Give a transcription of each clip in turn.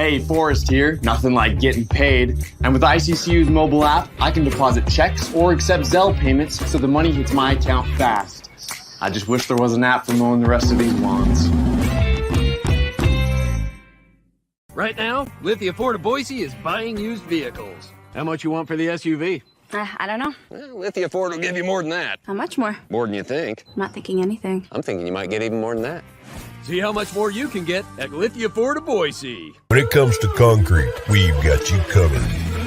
Hey, Forrest here. Nothing like getting paid. And with ICCU's mobile app, I can deposit checks or accept Zelle payments so the money hits my account fast. I just wish there was an app for mowing the rest of these lawns. Right now, Lithia Ford of Boise is buying used vehicles. How much you want for the SUV? I don't know. Well, Lithia Ford will give you more than that. How much more? More than you think. I'm not thinking anything. I'm thinking you might get even more than that. See how much more you can get at Lithia Ford of Boise. When it comes to concrete, we've got you covered.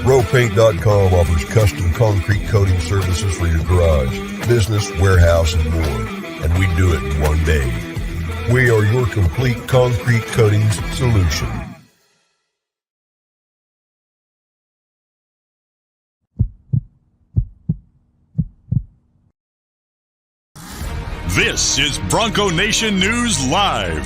RowPaint.com offers custom concrete coating services for your garage, business, warehouse, and more. And we do it in one day. We are your complete concrete coatings solution. This is Bronco Nation News Live.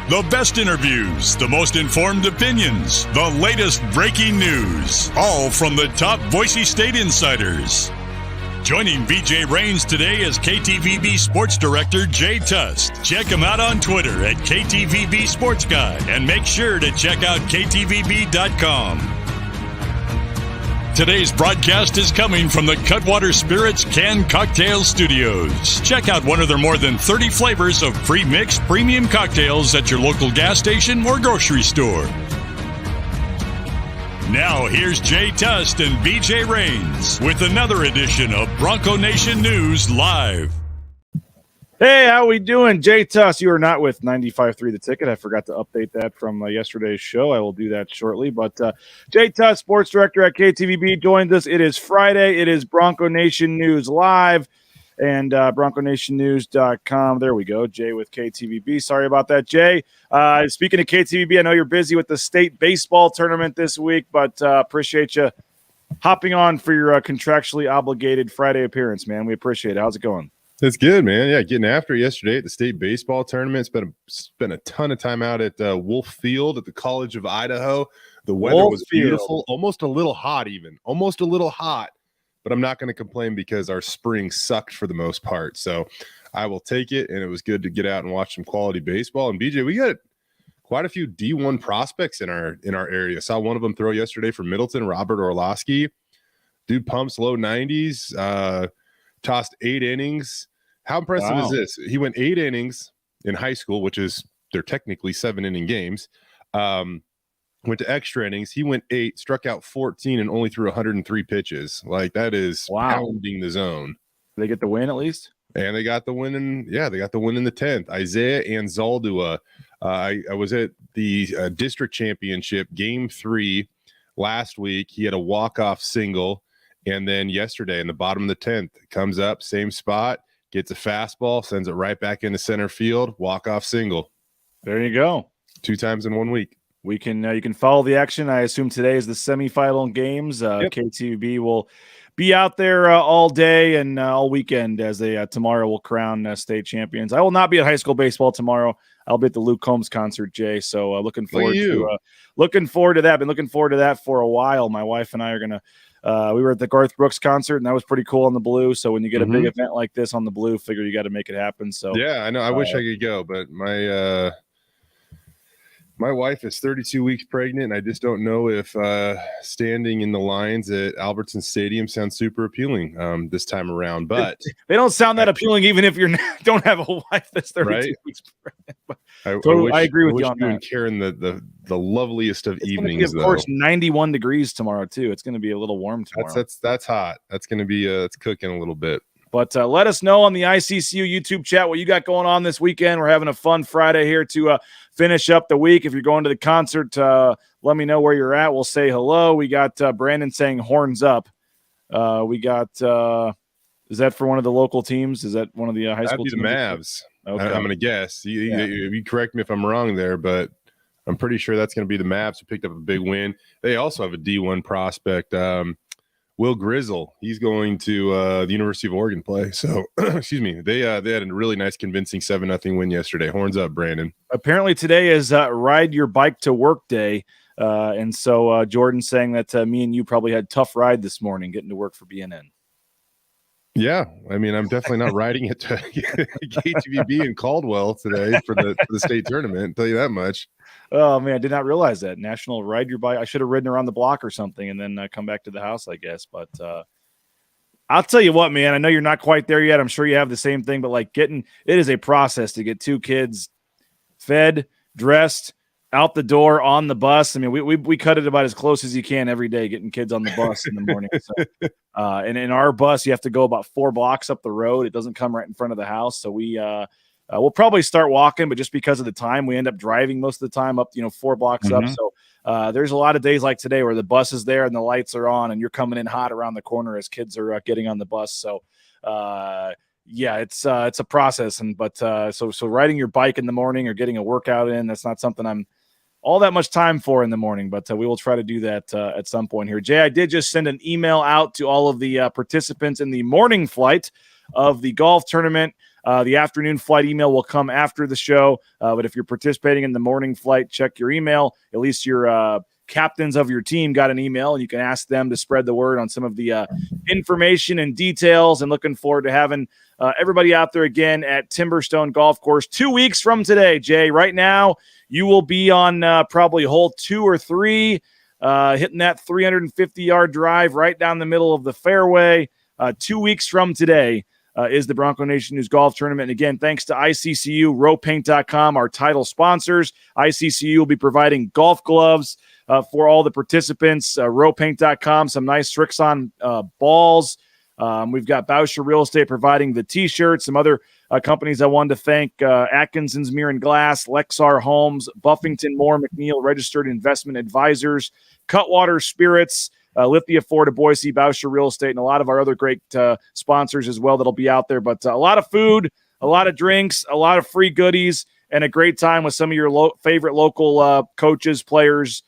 The best interviews, the most informed opinions, the latest breaking news, all from the top Boise State insiders. Joining BJ Rains today is KTVB Sports Director Jay Tust. Check him out on Twitter at KTVB Sports Guy and make sure to check out KTVB.com. Today's broadcast is coming from the Cutwater Spirits Canned Cocktail Studios. Check out one of their more than 30 flavors of pre-mixed premium cocktails at your local gas station or grocery store. Now here's Jay Tust and BJ Rains with another edition of Bronco Nation News Live. Hey, how we doing? Jay Tust, you are not with 95.3 The Ticket. I forgot to update that from yesterday's show. I will do that shortly. But Jay Tust, sports director at KTVB, joined us. It is Friday. It is Bronco Nation News Live and BroncoNationNews.com. There we go. Jay with KTVB. Sorry about that, Jay. Speaking of KTVB, I know you're busy with the state baseball tournament this week, but appreciate you hopping on for your contractually obligated Friday appearance, man. We appreciate it. How's it going? That's good, man. Yeah, getting after it yesterday at the state baseball tournament. Spent a ton of time out at Wolf Field at the College of Idaho. The weather was beautiful, almost a little hot even. Almost a little hot, but I'm not going to complain because our spring sucked for the most part. So I will take it, and it was good to get out and watch some quality baseball. And BJ, we got quite a few D1 prospects in our area. Saw one of them throw yesterday for Middleton, Robert Orlowski. Dude pumps low 90s, tossed 8 innings. How impressive is this? He went 8 innings in high school, which is they're technically 7-inning games. Went to extra innings. He went 8, struck out 14, and only threw 103 pitches. Like, that is pounding the zone. Did they get the win at least? And they got the win in the 10th. Isaiah Anzaldua. I was at the district championship game 3 last week. He had a walk-off single. And then yesterday in the bottom of the 10th, comes up, same spot. Gets a fastball, sends it right back into center field, walk-off single. There you go. 2 times in 1 week. We can you can follow the action. I assume today is the semifinal games. Yep. KTVB will be out there all day and all weekend as they tomorrow will crown state champions. I will not be at high school baseball tomorrow. I'll be at the Luke Combs concert, Jay. So looking forward to that. Been looking forward to that for a while. My wife and I are gonna. We were at the Garth Brooks concert, and that was pretty cool on the Blue. So when you get a big event like this on the Blue, figure you got to make it happen. So yeah, I know. I wish I could go, but my wife is 32 weeks pregnant, and I just don't know if standing in the lines at Albertson Stadium sounds super appealing this time around. But they don't sound that appealing, even if you don't have a wife that's 32 weeks pregnant. I agree with you on that. And Karen, the loveliest of evenings. Of course, 91 degrees tomorrow too. It's going to be a little warm tomorrow. That's hot. That's going to be it's cooking a little bit. But let us know on the ICCU YouTube chat what you got going on this weekend. We're having a fun Friday here to finish up the week. If you're going to the concert, let me know where you're at. We'll say hello. We got Brandon saying horns up. We got is that for one of the local teams? Is that one of the high school teams? That'd be the Mavs. Okay. I'm going to guess. You correct me if I'm wrong there, but I'm pretty sure that's going to be the Mavs who picked up a big win. They also have a D1 prospect. Will Grizzle, he's going to the University of Oregon play. So, excuse me, they had a really nice, convincing 7-0 win yesterday. Horns up, Brandon. Apparently today is Ride Your Bike to Work Day. And so Jordan's saying that me and you probably had a tough ride this morning getting to work for BNN. Yeah, I mean, I'm definitely not riding it to KTVB in Caldwell today for the state tournament. I'll tell you that much. Oh man, I did not realize that. National Ride Your Bike. I should have ridden around the block or something and then come back to the house, I guess. But I'll tell you what, man, I know you're not quite there yet. I'm sure you have the same thing, but like it is a process to get two kids fed, dressed, out the door, on the bus. I mean, we cut it about as close as you can every day, getting kids on the bus in the morning. So, and in our bus, you have to go about 4 blocks up the road. It doesn't come right in front of the house. So we'll probably start walking, but just because of the time, we end up driving most of the time up, 4 blocks up. So there's a lot of days like today where the bus is there and the lights are on and you're coming in hot around the corner as kids are getting on the bus. So, yeah, it's a process. So riding your bike in the morning or getting a workout in, that's not something I'm all that much time for in the morning, but we will try to do that at some point here. Jay, I did just send an email out to all of the participants in the morning flight of the golf tournament. The afternoon flight email will come after the show, but if you're participating in the morning flight, check your email. At least your captains of your team got an email, and you can ask them to spread the word on some of the information and details, and looking forward to having everybody out there again at Timberstone Golf Course 2 weeks from today. Jay, right now you will be on probably hole 2 or 3, hitting that 350-yard drive right down the middle of the fairway. 2 weeks from today is the Bronco Nation News Golf Tournament. And again, thanks to ICCU, RowPaint.com, our title sponsors. ICCU will be providing golf gloves for all the participants. RowPaint.com, some nice Strixon balls. We've got Bauscher Real Estate providing the T-shirts. Some other companies I wanted to thank: Atkinson's Mirror and Glass, Lexar Homes, Buffington Moore McNeil Registered Investment Advisors, Cutwater Spirits, Lithia Ford of Boise, Bauscher Real Estate, and a lot of our other great sponsors as well that'll be out there. But a lot of food, a lot of drinks, a lot of free goodies, and a great time with some of your favorite local coaches, players,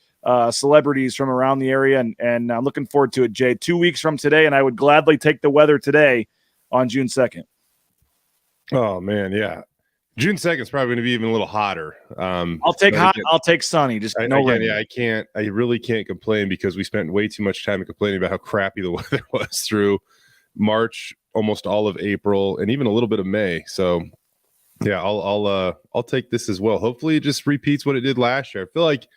celebrities from around the area. And I'm looking forward to it, Jay. 2 weeks from today, and I would gladly take the weather today on June 2nd. Oh, man, yeah. June 2nd is probably going to be even a little hotter. I'll take hot. I'll take sunny. Just no rain. Yeah, I really can't complain because we spent way too much time complaining about how crappy the weather was through March, almost all of April, and even a little bit of May. So, yeah, I'll take this as well. Hopefully, it just repeats what it did last year. I feel like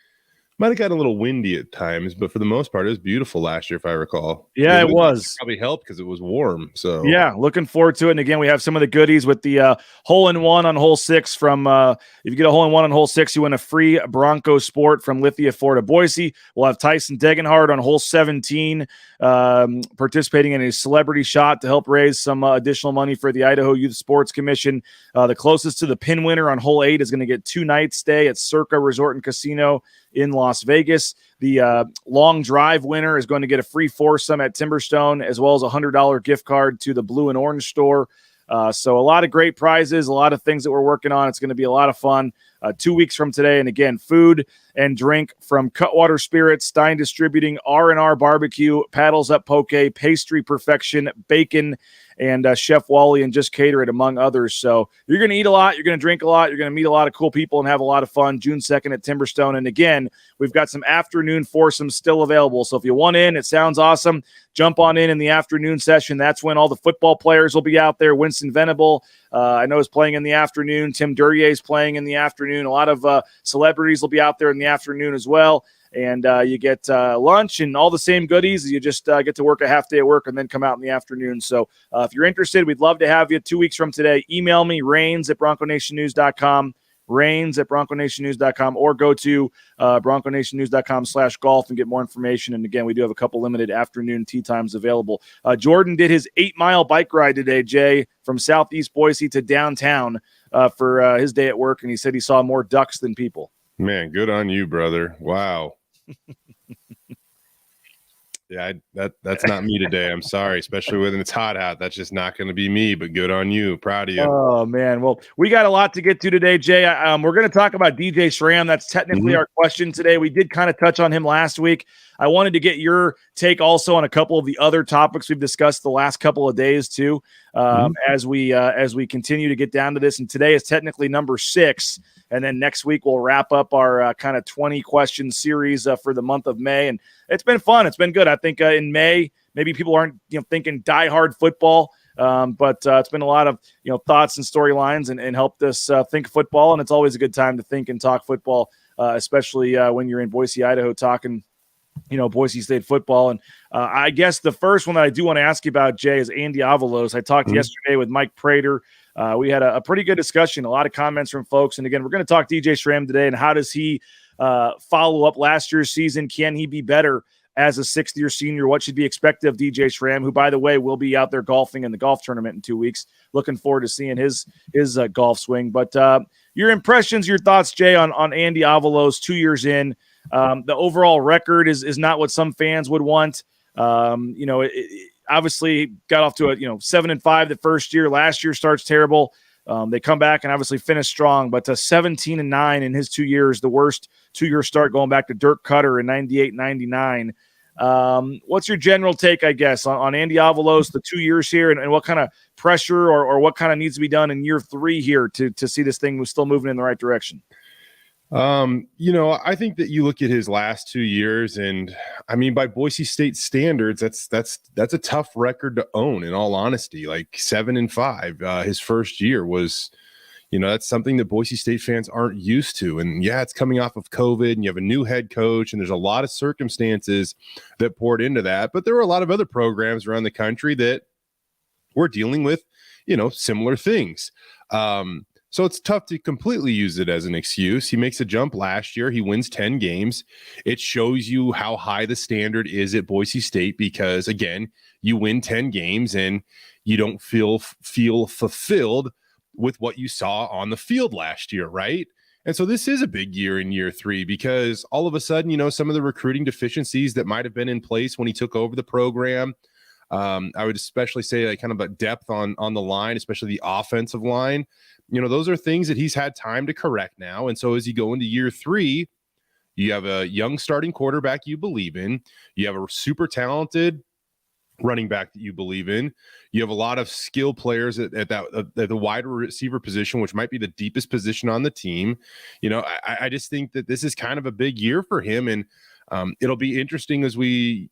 might have gotten a little windy at times, but for the most part, it was beautiful last year, if I recall. Yeah, it was. Probably helped because it was warm. So yeah, looking forward to it. And again, we have some of the goodies with the hole-in-one on hole 6 from if you get a hole-in-one on hole 6, you win a free Bronco Sport from Lithia Ford of Boise. We'll have Tyson Degenhardt on hole 17 participating in a celebrity shot to help raise some additional money for the Idaho Youth Sports Commission. The closest to the pin winner on hole 8 is going to get 2 nights stay at Circa Resort and Casino in Las Vegas. The long drive winner is going to get a free foursome at Timberstone, as well as a $100 gift card to the Blue and Orange store. So a lot of great prizes, a lot of things that we're working on. It's going to be a lot of fun 2 weeks from today. And again, food and drink from Cutwater Spirits, Stein Distributing, R&R Barbecue, Paddles Up Poke, Pastry Perfection, Bacon, and Chef Wally and Just Cater It, among others. So you're going to eat a lot, you're going to drink a lot, you're going to meet a lot of cool people and have a lot of fun June 2nd at Timberstone. And again, we've got some afternoon foursomes still available. So if you want in, it sounds awesome, jump on in the afternoon session. That's when all the football players will be out there. Winston Venable, I know, is playing in the afternoon. Tim Duryea is playing in the afternoon. A lot of celebrities will be out there in the afternoon as well. And you get lunch and all the same goodies. You just get to work a half day at work and then come out in the afternoon. So if you're interested, we'd love to have you 2 weeks from today. Email me, rains@bronconationnews.com, rains@bronconationnews.com, or go to bronconationnews.com/golf and get more information. And again, we do have a couple limited afternoon tee times available. Jordan did his 8-mile bike ride today, Jay, from Southeast Boise to downtown for his day at work. And he said he saw more ducks than people. Man, good on you, brother. Wow. Yeah, that's not me today. I'm sorry, especially when it's hot out. That's just not going to be me, but good on you. Proud of you. Oh, man. Well, we got a lot to get to today, Jay. We're going to talk about DJ Schramm. That's technically our question today. We did kind of touch on him last week. I wanted to get your take also on a couple of the other topics we've discussed the last couple of days too, as we continue to get down to this. And today is technically number 6. And then next week we'll wrap up our kind of 20 question series for the month of May. And it's been fun. It's been good. I think in May, maybe people aren't thinking diehard football, but it's been a lot of thoughts and storylines and helped us think football. And it's always a good time to think and talk football especially when you're in Boise, Idaho, talking Boise State football. And I guess the first one that I do want to ask you about, Jay, is Andy Avalos. I talked yesterday with Mike Prater. We had a pretty good discussion, a lot of comments from folks. And again, we're going to talk DJ Schramm today, and how does he follow up last year's season? Can he be better as a sixth-year senior? What should be expected of DJ Schramm, who, by the way, will be out there golfing in the golf tournament in 2 weeks. Looking forward to seeing his golf swing. But your impressions, your thoughts, Jay, on Andy Avalos 2 years in. The overall record is not what some fans would want. It obviously got off to a 7-5 the first year. Last year starts terrible. They come back and obviously finish strong, but 17-9 in his 2 years, the worst 2-year start going back to Dirk Cutter in 98-99. What's your general take, I guess, on Andy Avalos, the 2 years here, and what kind of pressure or what kind of needs to be done in year 3 here to see this thing was still moving in the right direction? I think that you look at his last 2 years, and I mean, by Boise State standards, that's a tough record to own, in all honesty. Like 7-5, his first year was, that's something that Boise State fans aren't used to. And yeah, it's coming off of COVID, and you have a new head coach, and there's a lot of circumstances that poured into that. But there were a lot of other programs around the country that were dealing with, similar things. So it's tough to completely use it as an excuse. He makes a jump last year. He wins 10 games. It shows you how high the standard is at Boise State because, again, you win 10 games and you don't feel fulfilled with what you saw on the field last year, right? And so this is a big year in year 3 because all of a sudden, some of the recruiting deficiencies that might have been in place when he took over the program, I would especially say like kind of a depth on the line, especially the offensive line. Those are things that he's had time to correct now. And so as you go into year 3, you have a young starting quarterback you believe in. You have a super talented running back that you believe in. You have a lot of skill players at the wide receiver position, which might be the deepest position on the team. I just think that this is kind of a big year for him. And it'll be interesting as we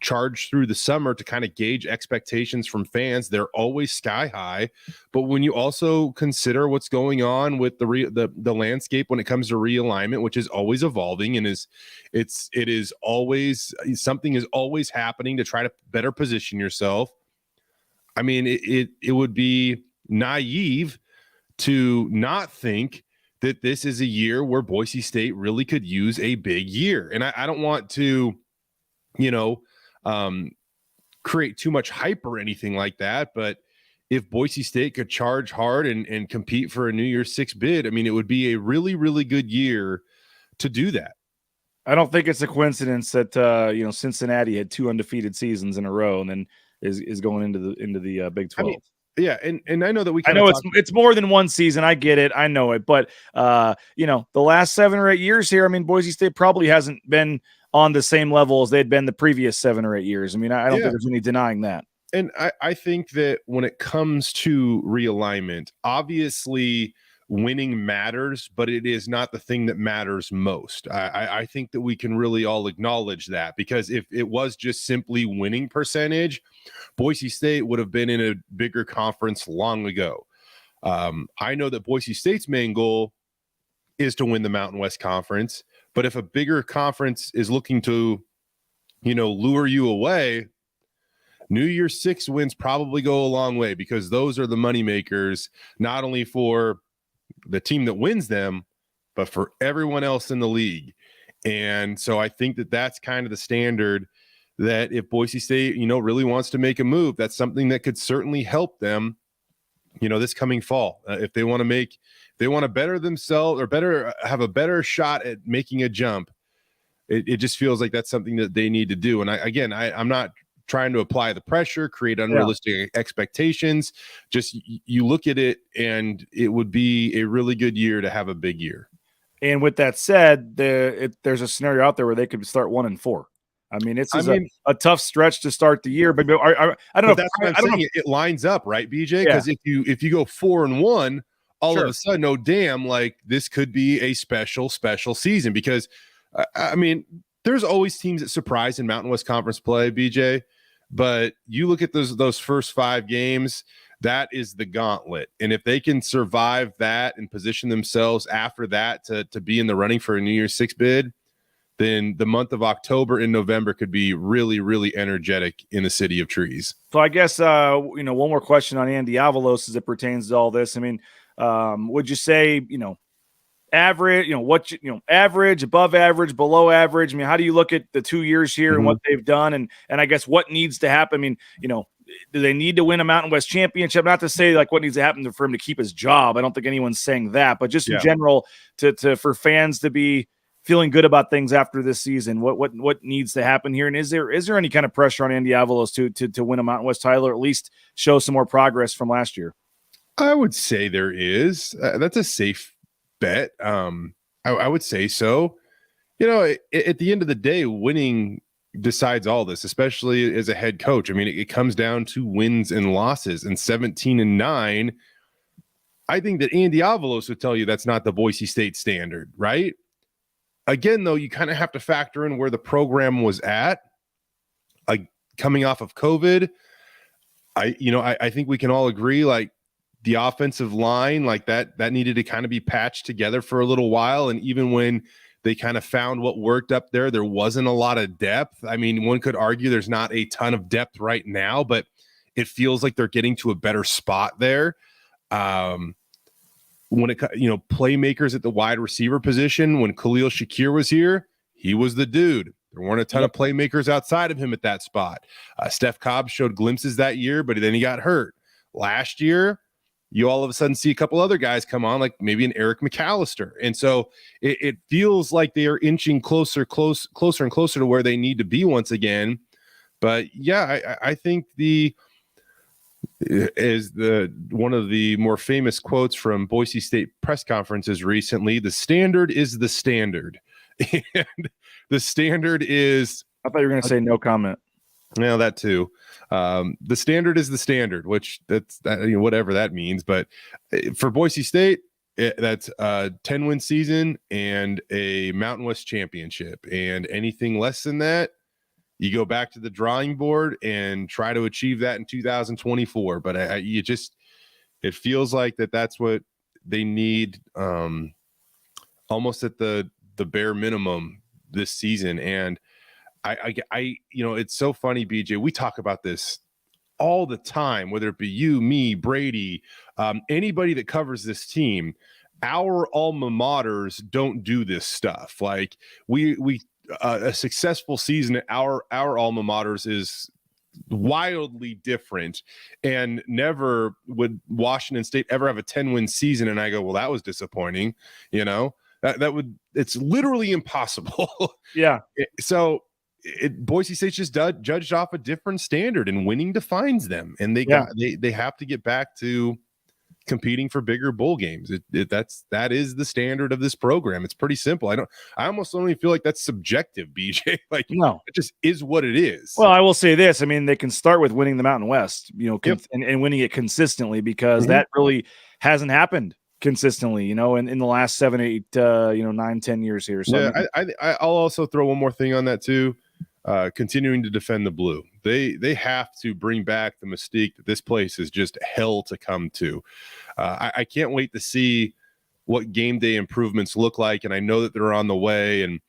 charge through the summer to kind of gauge expectations from fans. They're always sky high, but when you also consider what's going on with the landscape when it comes to realignment, which is always evolving and it is always something is always happening to try to better position yourself. I mean, it would be naive to not think that this is a year where Boise State really could use a big year. And I don't want to create too much hype or anything like that. But if Boise State could charge hard and compete for a New Year's 6 bid, I mean, it would be a really, really good year to do that. I don't think it's a coincidence that, Cincinnati had 2 undefeated seasons in a row and then is going into the Big 12. I mean, yeah. And I know that it's more than one season. I get it. I know it. But, the last 7 or 8 years here, I mean, Boise State probably hasn't been on the same level as they'd been the previous 7 or 8 years. I mean, I don't think there's any denying that. And I think that when it comes to realignment, obviously winning matters, but it is not the thing that matters most. I think that we can really all acknowledge that, because if it was just simply winning percentage, Boise State would have been in a bigger conference long ago. I know that Boise State's main goal is to win the Mountain West Conference, but if a bigger conference is looking to, lure you away, New Year's 6 wins probably go a long way, because those are the money makers, not only for the team that wins them, but for everyone else in the league. And so I think that that's kind of the standard, that if Boise State, really wants to make a move, that's something that could certainly help them, this coming fall. If they want to better themselves or have a better shot at making a jump, it just feels like that's something that they need to do. And I'm not trying to apply the pressure, create unrealistic expectations. Just you look at it, and it would be a really good year to have a big year. And with that said, there's a scenario out there where they could start 1-4. I mean, it's a tough stretch to start the year, but I don't know. That's what I'm saying. It lines up, right, BJ? Because if you go 4-1, all of a sudden, oh damn, like this could be a special season. Because I mean, there's always teams that surprise in Mountain West Conference play, BJ. But you look at those first 5 games, that is the gauntlet. And if they can survive that and position themselves after that to be in the running for a New Year's Six bid, then the month of October and November could be really, really energetic in the City of Trees. So I guess, one more question on Andy Avalos as it pertains to all this. I mean, would you say, average, average, above average, below average? I mean, how do you look at the 2 years here and what they've done? And I guess what needs to happen? I mean, do they need to win a Mountain West championship? Not to say like what needs to happen for him to keep his job. I don't think anyone's saying that, but just in general for fans to be feeling good about things after this season, what needs to happen here? And is there any kind of pressure on Andy Avalos to win a Mountain West title, or at least show some more progress from last year? I would say there is. That's a safe bet. I would say so. At the end of the day, winning decides all this, especially as a head coach. I mean, it comes down to wins and losses, and 17-9. I think that Andy Avalos would tell you that's not the Boise State standard, right? Again, though, you kind of have to factor in where the program was at, coming off of COVID. I think we can all agree, like, the offensive line, like that needed to kind of be patched together for a little while. And even when they kind of found what worked up there wasn't a lot of depth. I mean, one could argue there's not a ton of depth right now, but it feels like they're getting to a better spot there. When playmakers at the wide receiver position, when Khalil Shakir was here, he was the dude. There weren't a ton of playmakers outside of him at that spot. Steph Cobb showed glimpses that year, but then he got hurt. Last year, you all of a sudden see a couple other guys come on, like maybe an Eric McAllister. And so it feels like they are inching closer and closer to where they need to be once again. But yeah, I think one of the more famous quotes from Boise State press conferences recently, the standard is the standard. And the standard is, I thought you were going to say no comment. Yeah, that too. The standard is the standard, which that's whatever that means. But for Boise State, that's a 10-win season and a Mountain West championship. And anything less than that, you go back to the drawing board and try to achieve that in 2024. But it feels like that's what they need, almost at the bare minimum this season. And it's so funny, BJ. We talk about this all the time, whether it be you, me, Brady, anybody that covers this team. Our alma maters don't do this stuff. Like a successful season at our alma maters is wildly different, and never would Washington State ever have a 10-win season. And I go, well, that was disappointing. It's literally impossible. Yeah. So Boise State's just judged off a different standard, and winning defines them. And they have to get back to competing for bigger bowl games. That is the standard of this program. It's pretty simple. I almost don't even feel like that's subjective, BJ. Like, no, it just is what it is. Well, I will say this. I mean, they can start with winning the Mountain West, and winning it consistently, because that really hasn't happened consistently, in the last 7, 8, 9, 10 years here. So I'll also throw one more thing on that too. Continuing to defend the blue. They have to bring back the mystique that this place is just hell to come to. I can't wait to see what game day improvements look like, and I know that they're on the way. And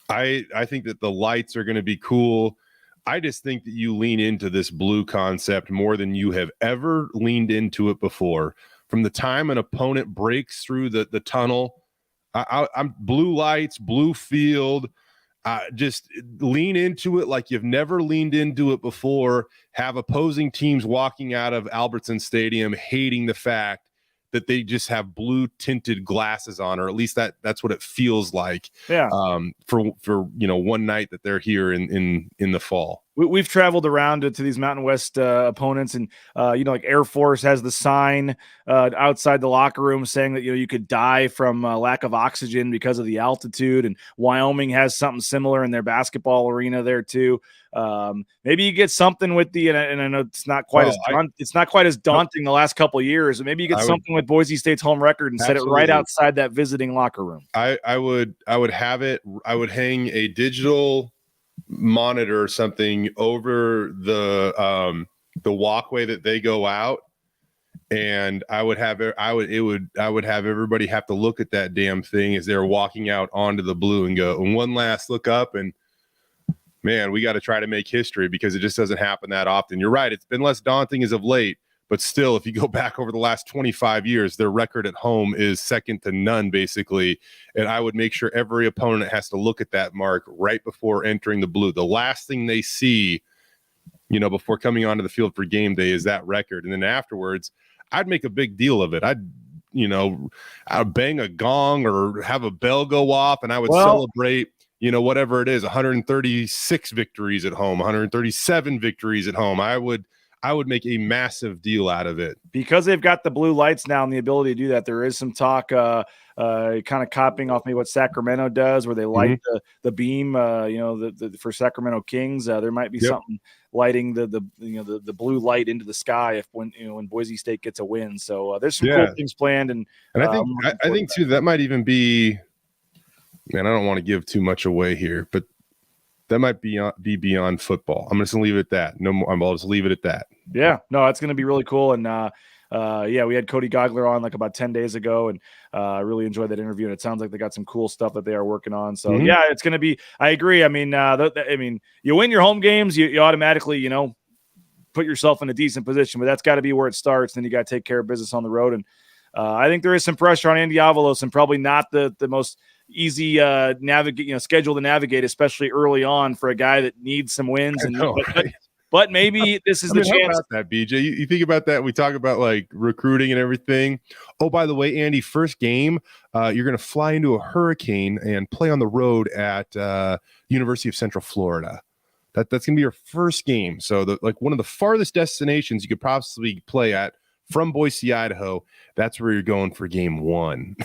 I think that the lights are going to be cool. I just think that you lean into this blue concept more than you have ever leaned into it before. From the time an opponent breaks through the tunnel, I'm blue lights, blue field. Just lean into it like you've never leaned into it before. Have opposing teams walking out of Albertson Stadium hating the fact that they just have blue tinted glasses on, or at least that's what it feels like. Yeah. For one night that they're here in the fall. We've traveled around to these Mountain West opponents, and like Air Force has the sign outside the locker room saying that you could die from lack of oxygen because of the altitude, and Wyoming has something similar in their basketball arena there too. Maybe you get something with and I know it's not quite as daunting the last couple of years. Maybe you get something with Boise State's home record and set it right outside that visiting locker room. I would have it. I would hang a digital monitor something over the walkway that they go out, and I would have everybody have to look at that damn thing as they're walking out onto the blue and go, and one last look up, and man, we got to try to make history because it just doesn't happen that often. You're right. It's been less daunting as of late, but still, if you go back over the last 25 years, their record at home is second to none, basically. And I would make sure every opponent has to look at that mark right before entering the blue. The last thing they see, before coming onto the field for game day is that record. And then afterwards, I'd make a big deal of it. I'd bang a gong or have a bell go off, and I would celebrate, whatever it is, 136 victories at home, 137 victories at home. I would make a massive deal out of it. Because they've got the blue lights now and the ability to do that, there is some talk kind of copying off maybe what Sacramento does, where they light the beam, for Sacramento Kings. There might be something lighting the blue light into the sky when Boise State gets a win. So there's some cool things planned. And I think too, that might even be, man, I don't want to give too much away here, but that might be beyond football. I'm just going to leave it at that. No more. I'll just leave it at that. Yeah, no, it's going to be really cool. And we had Cody Gogler on like about 10 days ago, and I really enjoyed that interview. And it sounds like they got some cool stuff that they are working on. So it's going to be. I agree. I mean, you win your home games, you automatically, put yourself in a decent position. But that's got to be where it starts. Then you got to take care of business on the road. And I think there is some pressure on Andy Avalos, and probably not the most easy schedule to navigate, especially early on for a guy that needs some wins. But maybe this is the chance. How about that, BJ? You think about that. We talk about like recruiting and everything. Oh, by the way, Andy, first game, you're going to fly into a hurricane and play on the road at University of Central Florida. That's going to be your first game. So one of the farthest destinations you could possibly play at from Boise, Idaho. That's where you're going for game one.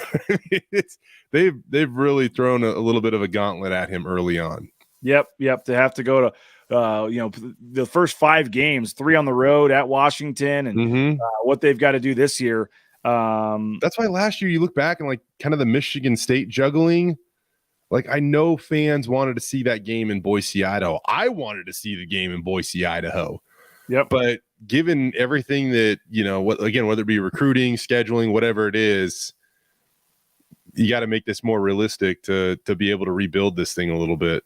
They've really thrown a little bit of a gauntlet at him early on. Yep. To have to go to the first 5 games, 3 on the road at Washington, and what they've got to do this year. That's why last year you look back and like kind of the Michigan State juggling. Like, I know fans wanted to see that game in Boise, Idaho. I wanted to see the game in Boise, Idaho. Yep. But given everything that, whether it be recruiting, scheduling, whatever it is, you got to make this more realistic to be able to rebuild this thing a little bit.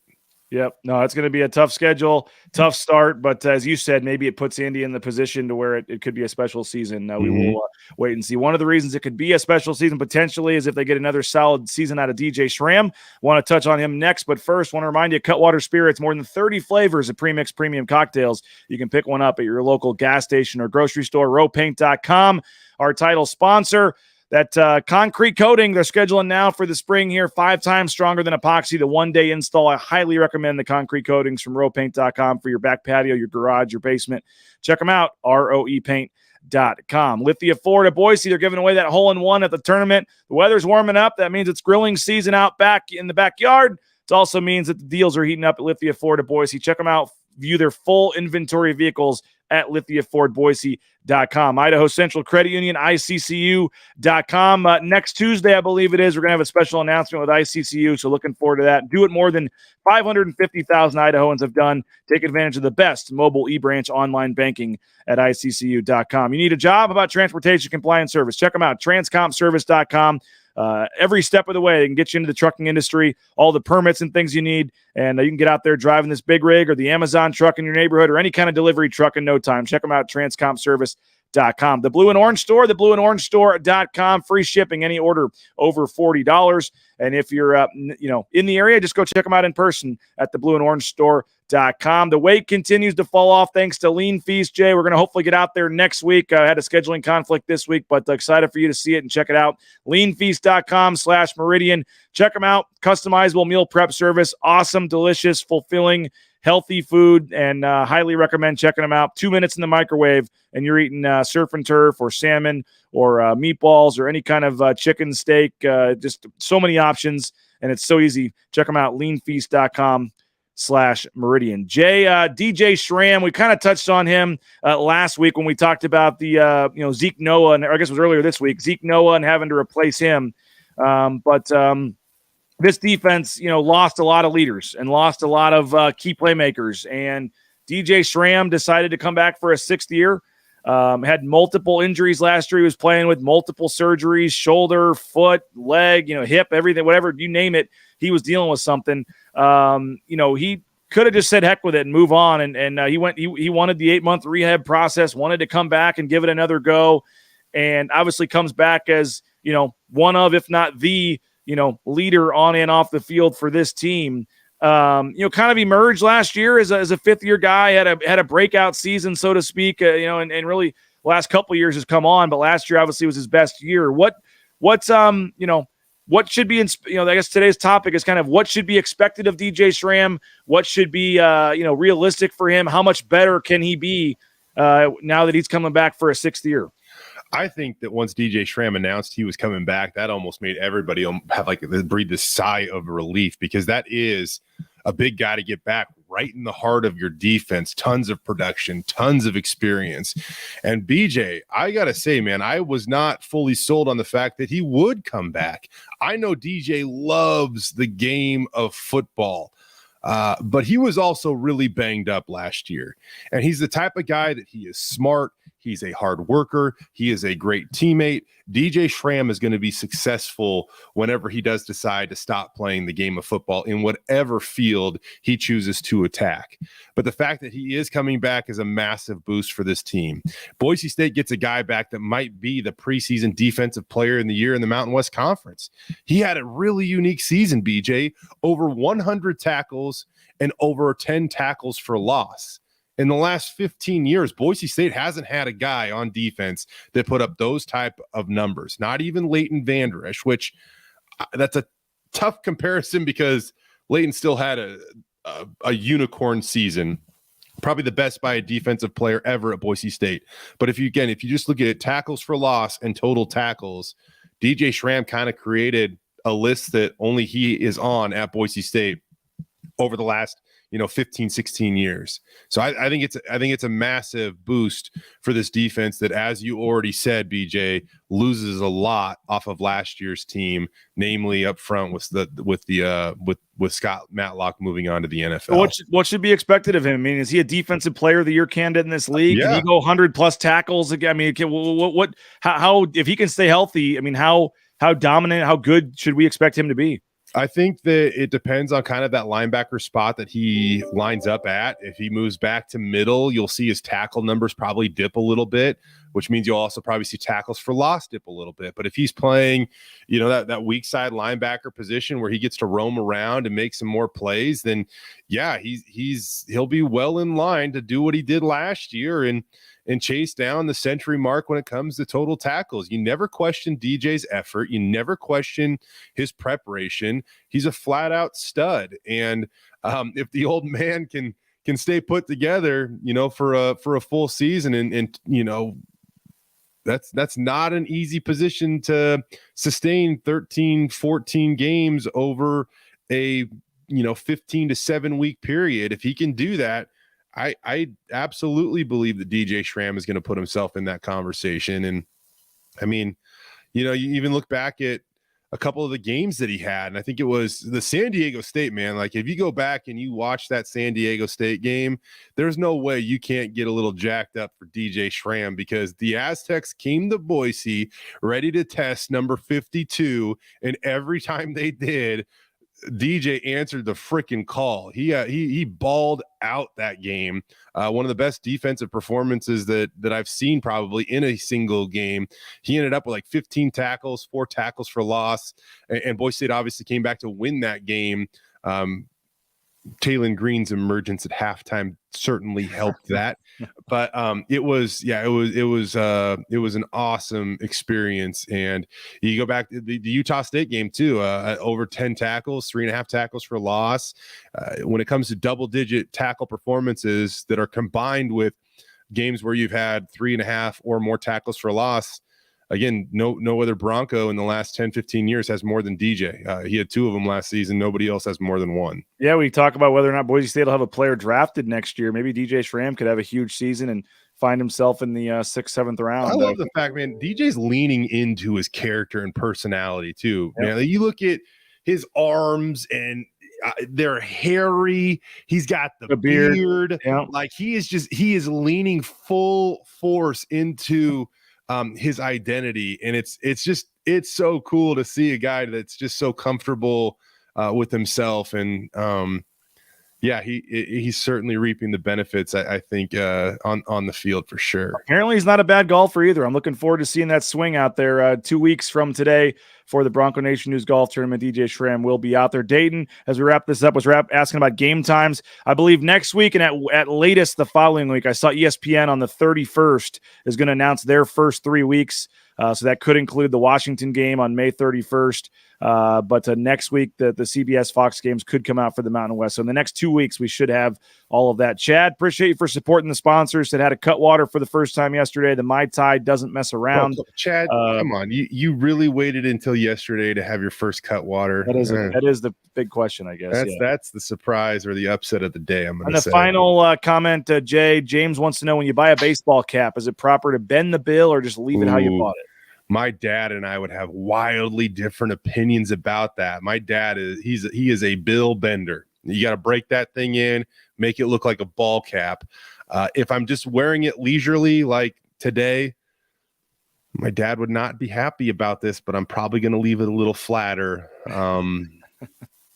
Yep. No, it's going to be a tough schedule, tough start. But as you said, maybe it puts Indy in the position to where it could be a special season. We will wait and see. One of the reasons it could be a special season potentially is if they get another solid season out of DJ Schramm. Want to touch on him next. But first, want to remind you, Cutwater Spirits, more than 30 flavors of premixed premium cocktails. You can pick one up at your local gas station or grocery store. Rowpaint.com, our title sponsor. That concrete coating they're scheduling now for the spring here, 5 times stronger than epoxy, the one-day install. I highly recommend the concrete coatings from rowpaint.com for your back patio, your garage, your basement. Check them out, roepaint.com. Lithia Ford at Boise, they're giving away that hole-in-one at the tournament. The weather's warming up. That means it's grilling season out back in the backyard. It also means that the deals are heating up at Lithia Ford at Boise. Check them out. View their full inventory of vehicles at lithiafordboise.com. Idaho Central Credit Union, ICCU.com. Next Tuesday, I believe it is, we're going to have a special announcement with ICCU, so looking forward to that. Do it more than 550,000 Idahoans have done. Take advantage of the best mobile e-branch online banking at ICCU.com. You need a job? How about transportation compliance service? Check them out, transcompservice.com. Every step of the way, they can get you into the trucking industry, all the permits and things you need, and you can get out there driving this big rig or the Amazon truck in your neighborhood or any kind of delivery truck in no time. Check them out, transcompservice.com. The Blue and Orange Store, theblueandorangestore.com, free shipping, any order over $40. And if you're in the area, just go check them out in person at the Blue and Orange Store.com. The weight continues to fall off thanks to Lean Feast, Jay. We're going to hopefully get out there next week. I had a scheduling conflict this week, but excited for you to see it and check it out. Leanfeast.com/Meridian. Check them out. Customizable meal prep service. Awesome, delicious, fulfilling, healthy food, and highly recommend checking them out. 2 minutes in the microwave, and you're eating surf and turf or salmon or meatballs or any kind of chicken, steak. Just so many options, and it's so easy. Check them out, leanfeast.com/Meridian. Jay, DJ Schramm, we kind of touched on him last week when we talked about the Zeke Noah, and I guess it was earlier this week, Zeke Noah and having to replace him. But this defense, lost a lot of leaders and lost a lot of key playmakers. And DJ Schramm decided to come back for a 6th year. Had multiple injuries last year. He was playing with multiple surgeries, shoulder, foot, leg, hip, everything, whatever, you name it. He was dealing with something. He could have just said heck with it and move on. And he wanted the 8-month rehab process, wanted to come back and give it another go. And obviously comes back as, one of, if not the, leader on and off the field for this team. Kind of emerged last year as a 5th-year guy, had a breakout season, so to speak, and really last couple of years has come on, but last year obviously was his best year. What should be, I guess today's topic is kind of what should be expected of DJ Schramm, what should be, realistic for him, how much better can he be now that he's coming back for a 6th year? I think that once DJ Schramm announced he was coming back, that almost made everybody have breathe this sigh of relief, because that is a big guy to get back right in the heart of your defense. Tons of production, tons of experience. And BJ, I got to say, man, I was not fully sold on the fact that he would come back. I know DJ loves the game of football. But he was also really banged up last year. And he's the type of guy that he is smart. He's a hard worker. He is a great teammate. DJ Schramm is going to be successful whenever he does decide to stop playing the game of football in whatever field he chooses to attack. But the fact that he is coming back is a massive boost for this team. Boise State gets a guy back that might be the preseason defensive player in the year in the Mountain West Conference. He had a really unique season, BJ, over 100 tackles and over 10 tackles for loss. In the last 15 years, Boise State hasn't had a guy on defense that put up those type of numbers, not even Leighton Vander Esch, which that's a tough comparison because Leighton still had a unicorn season, probably the best by a defensive player ever at Boise State. But if you just look at it, tackles for loss and total tackles, DJ Schramm kind of created a list that only he is on at Boise State over the last 15, 16 years. So I think it's a massive boost for this defense that, as you already said, BJ, loses a lot off of last year's team, namely up front with Scott Matlock moving on to the NFL. What should be expected of him? I mean, is he a defensive player of the year candidate in this league? Yeah. Can he go 100+ tackles again? I mean, how if he can stay healthy, I mean, how dominant, how good should we expect him to be? I think that it depends on kind of that linebacker spot that he lines up at. If he moves back to middle, you'll see his tackle numbers probably dip a little bit, which means you'll also probably see tackles for loss dip a little bit. But if he's playing, that weak side linebacker position where he gets to roam around and make some more plays, then yeah, he'll be well in line to do what he did last year and chase down the century mark when it comes to total tackles. You never question DJ's effort. You never question his preparation. He's a flat out stud. And if the old man can stay put together, for a full season and that's not an easy position to sustain 13, 14 games over a 15 to 7 week period. If he can do that, I absolutely believe that DJ Schramm is going to put himself in that conversation. And I mean, you even look back at a couple of the games that he had, and I think it was the San Diego State, man. Like, if you go back and you watch that San Diego State game, there's no way you can't get a little jacked up for DJ Schramm, because the Aztecs came to Boise ready to test number 52. And every time they did, DJ answered the freaking call. He balled out that game. One of the best defensive performances that I've seen probably in a single game. He ended up with like 15 tackles, 4 tackles for loss, and Boise State obviously came back to win that game. Taylon Green's emergence at halftime certainly helped that, but it was an awesome experience. And you go back to the Utah State game too, over 10 tackles, 3.5 tackles for loss. When it comes to double-digit tackle performances that are combined with games where you've had 3.5 or more tackles for loss, again, no other Bronco in the last 10, 15 years has more than DJ. He had 2 of them last season. Nobody else has more than 1. Yeah, we talk about whether or not Boise State will have a player drafted next year. Maybe DJ Schramm could have a huge season and find himself in the 6th, 7th round. I love the fact, man, DJ's leaning into his character and personality too. Yeah. Man, you look at his arms and they're hairy. He's got the beard. Yeah. Like he is leaning full force into his identity. And it's so cool to see a guy that's just so comfortable with himself. And he's certainly reaping the benefits, I think, on the field for sure. Apparently he's not a bad golfer either. I'm looking forward to seeing that swing out there 2 weeks from today for the Bronco Nation News Golf Tournament. DJ Schramm will be out there. Dayton, as we wrap this up, was asking about game times. I believe next week and at latest the following week. I saw ESPN on the 31st is going to announce their first 3 weeks. So that could include the Washington game on May 31st. But next week, the CBS Fox games could come out for the Mountain West. So in the next 2 weeks, we should have all of that. Chad, appreciate you for supporting the sponsors that had a Cutwater for the first time yesterday. The Mai Tai doesn't mess around. Well, Chad, come on. You really waited until yesterday to have your first Cutwater. That is the big question, I guess. That's the surprise or the upset of the day, I'm going to say. And the final comment, Jay, James wants to know, when you buy a baseball cap, is it proper to bend the bill or just leave it how you bought it? My dad and I would have wildly different opinions about that. My dad is a bill bender. You got to break that thing in, make it look like a ball cap. If I'm just wearing it leisurely like today, my dad would not be happy about this, but I'm probably going to leave it a little flatter. I'm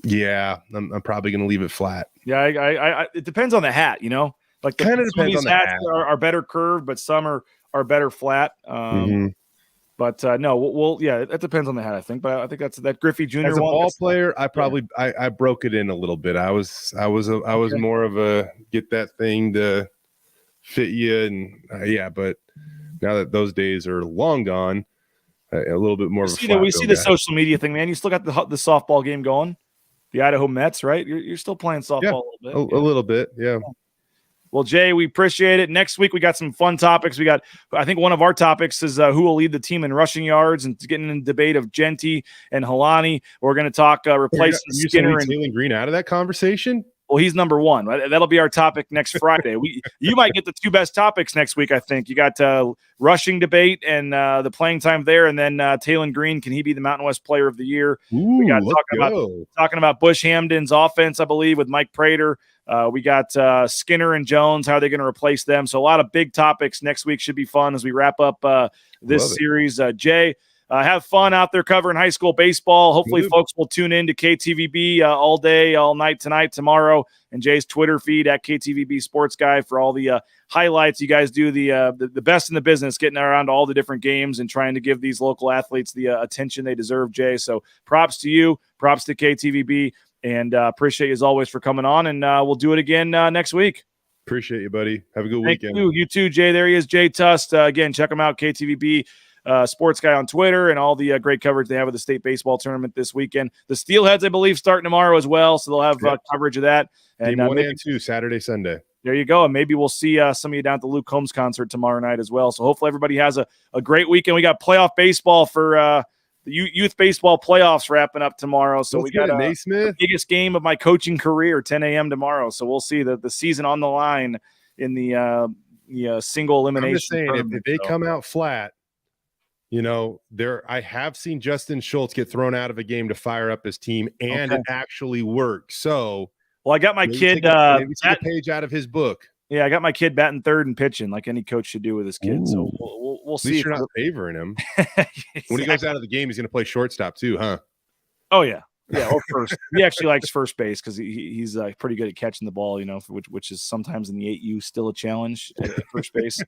probably going to leave it flat. Yeah, I it depends on the hat, you know. Like kind of depends on the hats hat. Are better curved, but some are better flat. But no, it depends on the hat, I think. But I think that's that Griffey Jr. As a one, ball player, I probably I broke it in a little bit. I was more of a get that thing to fit you, and but now that those days are long gone, a little bit more. We see the social media thing, man. You still got the softball game going, the Idaho Mets, right? You're still playing softball a little bit. A little bit, yeah. Well, Jay, we appreciate it. Next week, we got some fun topics. I think one of our topics is who will lead the team in rushing yards, and getting in the debate of Genty and Halani. We're going to talk replacing Skinner and Taylor Green out of that conversation. Well, he's number one. That'll be our topic next Friday. You might get the two best topics next week, I think. You got rushing debate and the playing time there, and then Taylor Green, can he be the Mountain West Player of the Year? Ooh, we got talking about Bush Hamden's offense, I believe, with Mike Prater. We got Skinner and Jones. How are they going to replace them? So a lot of big topics next week. Should be fun as we wrap up this series. Jay, have fun out there covering high school baseball. Hopefully folks will tune in to KTVB all day, all night, tonight, tomorrow, and Jay's Twitter feed at KTVB Sports Guy for all the highlights. You guys do the best in the business, getting around to all the different games and trying to give these local athletes the attention they deserve, Jay. So props to you, props to KTVB. And appreciate you as always for coming on, and we'll do it again next week. Appreciate you, buddy. Have a good weekend. You too, Jay. There he is, Jay Tust. Again, check him out, KTVB Sports Guy on Twitter, and all the great coverage they have of the state baseball tournament this weekend. The Steelheads, I believe, starting tomorrow as well, so they'll have coverage of that. And Game 1 and 2, Saturday, Sunday. There you go. And maybe we'll see some of you down at the Luke Combs concert tomorrow night as well. So hopefully everybody has a great weekend. We got playoff baseball for the youth baseball playoffs wrapping up tomorrow. So we got the biggest game of my coaching career, 10 a.m. tomorrow. So we'll see the season on the line in the single elimination. I'm just saying, if they come out flat, I have seen Justin Schultz get thrown out of a game to fire up his team, and it actually worked. So, I got my kid take a page out of his book. Yeah, I got my kid batting third and pitching like any coach should do with his kid. So we'll see. At least you're not favoring him. Exactly. When he goes out of the game, he's going to play shortstop too, huh? Oh, yeah. Yeah, or first. He actually likes first base because he's pretty good at catching the ball, which is sometimes in the 8U still a challenge at first base.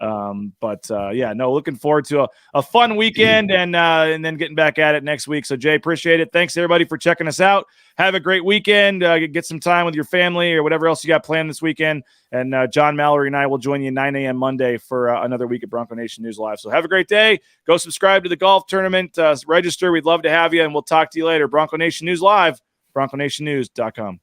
Looking forward to a fun weekend and then getting back at it next week. So, Jay, appreciate it. Thanks, everybody, for checking us out. Have a great weekend. Get some time with your family or whatever else you got planned this weekend. And John Mallory and I will join you 9 a.m. Monday for another week at Bronco Nation News Live. So have a great day. Go subscribe to the golf tournament. Register. We'd love to have you, and we'll talk to you later. Bronco Nation News Live, BroncoNationNews.com.